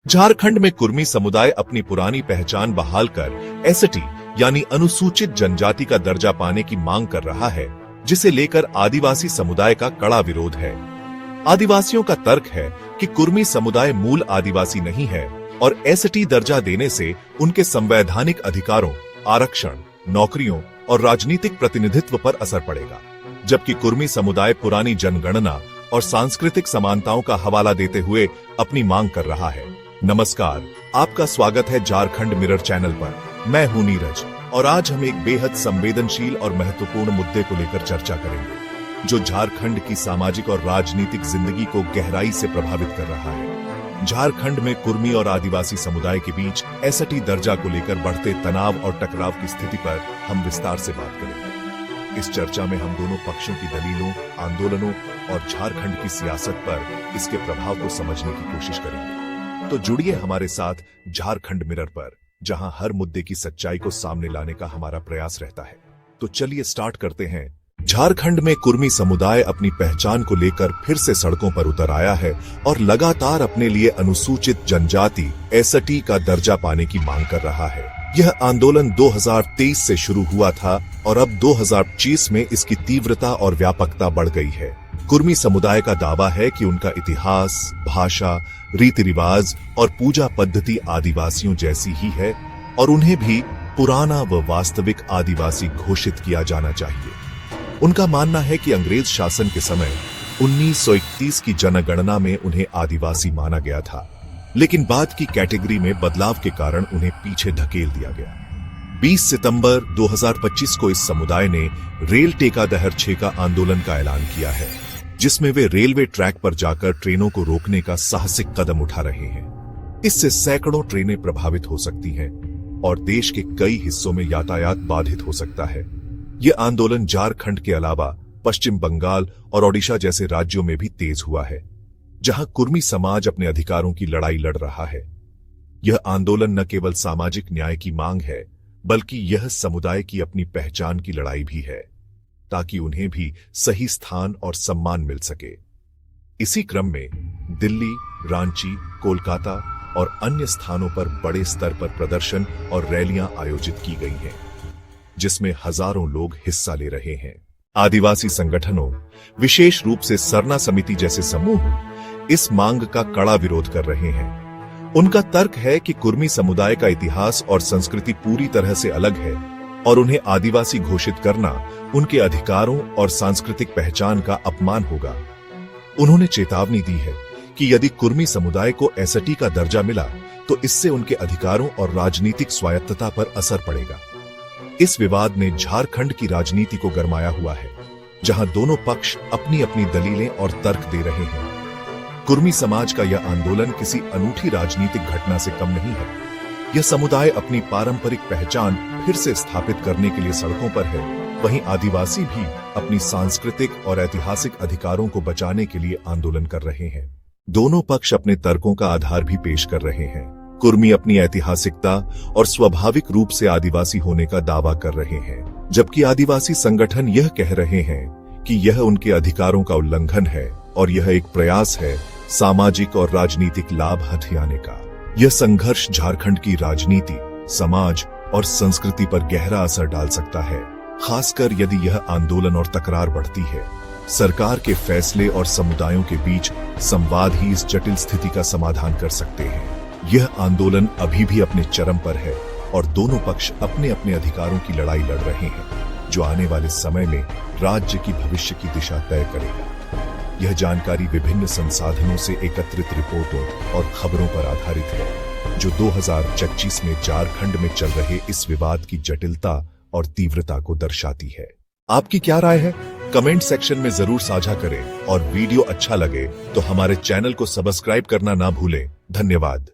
झारखंड में कुर्मी समुदाय अपनी पुरानी पहचान बहाल कर एसटी यानी अनुसूचित जनजाति का दर्जा पाने की मांग कर रहा है, जिसे लेकर आदिवासी समुदाय का कड़ा विरोध है। आदिवासियों का तर्क है कि कुर्मी समुदाय मूल आदिवासी नहीं है और एसटी दर्जा देने से उनके संवैधानिक अधिकारों, आरक्षण, नौकरियों और राजनीतिक प्रतिनिधित्व पर असर पड़ेगा, जबकि कुर्मी समुदाय पुरानी जनगणना और सांस्कृतिक समानताओं का हवाला देते हुए अपनी मांग कर रहा है। नमस्कार, आपका स्वागत है झारखंड मिरर चैनल पर। मैं हूं नीरज और आज हम एक बेहद संवेदनशील और महत्वपूर्ण मुद्दे को लेकर चर्चा करेंगे, जो झारखंड की सामाजिक और राजनीतिक जिंदगी को गहराई से प्रभावित कर रहा है। झारखंड में कुर्मी और आदिवासी समुदाय के बीच एसटी दर्जा को लेकर बढ़ते तनाव और टकराव की स्थिति पर हम विस्तार से बात करेंगे। इस चर्चा में हम दोनों पक्षों की दलीलों, आंदोलनों और झारखंड की सियासत पर इसके प्रभाव को समझने की कोशिश करेंगे। तो जुड़िए हमारे साथ झारखंड मिरर पर, जहां हर मुद्दे की सच्चाई को सामने लाने का हमारा प्रयास रहता है। तो चलिए स्टार्ट करते हैं। झारखंड में कुर्मी समुदाय अपनी पहचान को लेकर फिर से सड़कों पर उतर आया है और लगातार अपने लिए अनुसूचित जनजाति एसटी का दर्जा पाने की मांग कर रहा है। यह आंदोलन 2023 से शुरू हुआ था और अब 2025 में इसकी तीव्रता और व्यापकता बढ़ गई है। कुर्मी समुदाय का दावा है कि उनका इतिहास, भाषा, रीति रिवाज और पूजा पद्धति आदिवासियों जैसी ही है और उन्हें भी पुराना व वास्तविक आदिवासी घोषित किया जाना चाहिए। उनका मानना है कि अंग्रेज शासन के समय 1931 की जनगणना में उन्हें आदिवासी माना गया था, लेकिन बाद की कैटेगरी में बदलाव के कारण उन्हें पीछे धकेल दिया गया। 20 सितंबर 2025 को इस समुदाय ने रेल टेका दहर छेका आंदोलन का ऐलान किया है, जिसमें वे रेलवे ट्रैक पर जाकर ट्रेनों को रोकने का साहसिक कदम उठा रहे हैं। इससे सैकड़ों ट्रेनें प्रभावित हो सकती हैं और देश के कई हिस्सों में यातायात बाधित हो सकता है। यह आंदोलन झारखंड के अलावा पश्चिम बंगाल और ओडिशा जैसे राज्यों में भी तेज हुआ है, जहां कुर्मी समाज अपने अधिकारों की लड़ाई लड़ रहा है। यह आंदोलन न केवल सामाजिक न्याय की मांग है, बल्कि यह समुदाय की अपनी पहचान की लड़ाई भी है, ताकि उन्हें भी सही स्थान और सम्मान मिल सके। इसी क्रम में दिल्ली, रांची, कोलकाता और अन्य स्थानों पर बड़े स्तर पर प्रदर्शन और रैलियां आयोजित की गई हैं, जिसमें हजारों लोग हिस्सा ले रहे हैं। आदिवासी संगठनों, विशेष रूप से सरना समिति जैसे समूह इस मांग का कड़ा विरोध कर रहे हैं। उनका तर्क है कि कुर्मी समुदाय का इतिहास और संस्कृति पूरी तरह से अलग है और उन्हें आदिवासी घोषित करना उनके अधिकारों और सांस्कृतिक पहचान का अपमान होगा। उन्होंने चेतावनी दी है कि यदि कुर्मी समुदाय को एसटी का दर्जा मिला तो इससे उनके अधिकारों और राजनीतिक स्वायत्तता पर असर पड़ेगा। इस विवाद ने झारखंड की राजनीति को गरमाया हुआ है, जहां दोनों पक्ष अपनी अपनी दलीलें और तर्क दे रहे हैं। कुर्मी समाज का यह आंदोलन किसी अनूठी राजनीतिक घटना से कम नहीं है। यह समुदाय अपनी पारंपरिक पहचान फिर से स्थापित करने के लिए सड़कों पर है। वहीं आदिवासी भी अपनी सांस्कृतिक और ऐतिहासिक अधिकारों को बचाने के लिए आंदोलन कर रहे हैं। दोनों पक्ष अपने तर्कों का आधार भी पेश कर रहे हैं। कुर्मी अपनी ऐतिहासिकता और स्वाभाविक रूप से आदिवासी होने का दावा कर रहे हैं, जबकि आदिवासी संगठन यह कह रहे हैं कि यह उनके अधिकारों का उल्लंघन है और यह एक प्रयास है सामाजिक और राजनीतिक लाभ हथियाने का। यह संघर्ष झारखंड की राजनीति, समाज और संस्कृति पर गहरा असर डाल सकता है, खासकर यदि यह आंदोलन और तकरार बढ़ती है। सरकार के फैसले और समुदायों के बीच संवाद ही इस जटिल स्थिति का समाधान कर सकते हैं। यह आंदोलन अभी भी अपने चरम पर है और दोनों पक्ष अपने अपने अधिकारों की लड़ाई लड़ रहे हैं, जो आने वाले समय में राज्य की भविष्य की दिशा तय करेगा। यह जानकारी विभिन्न संसाधनों से एकत्रित रिपोर्टों और खबरों पर आधारित है, जो 2025 में झारखंड में चल रहे इस विवाद की जटिलता और तीव्रता को दर्शाती है। आपकी क्या राय है? कमेंट सेक्शन में जरूर साझा करें और वीडियो अच्छा लगे तो हमारे चैनल को सब्सक्राइब करना ना भूलें। धन्यवाद।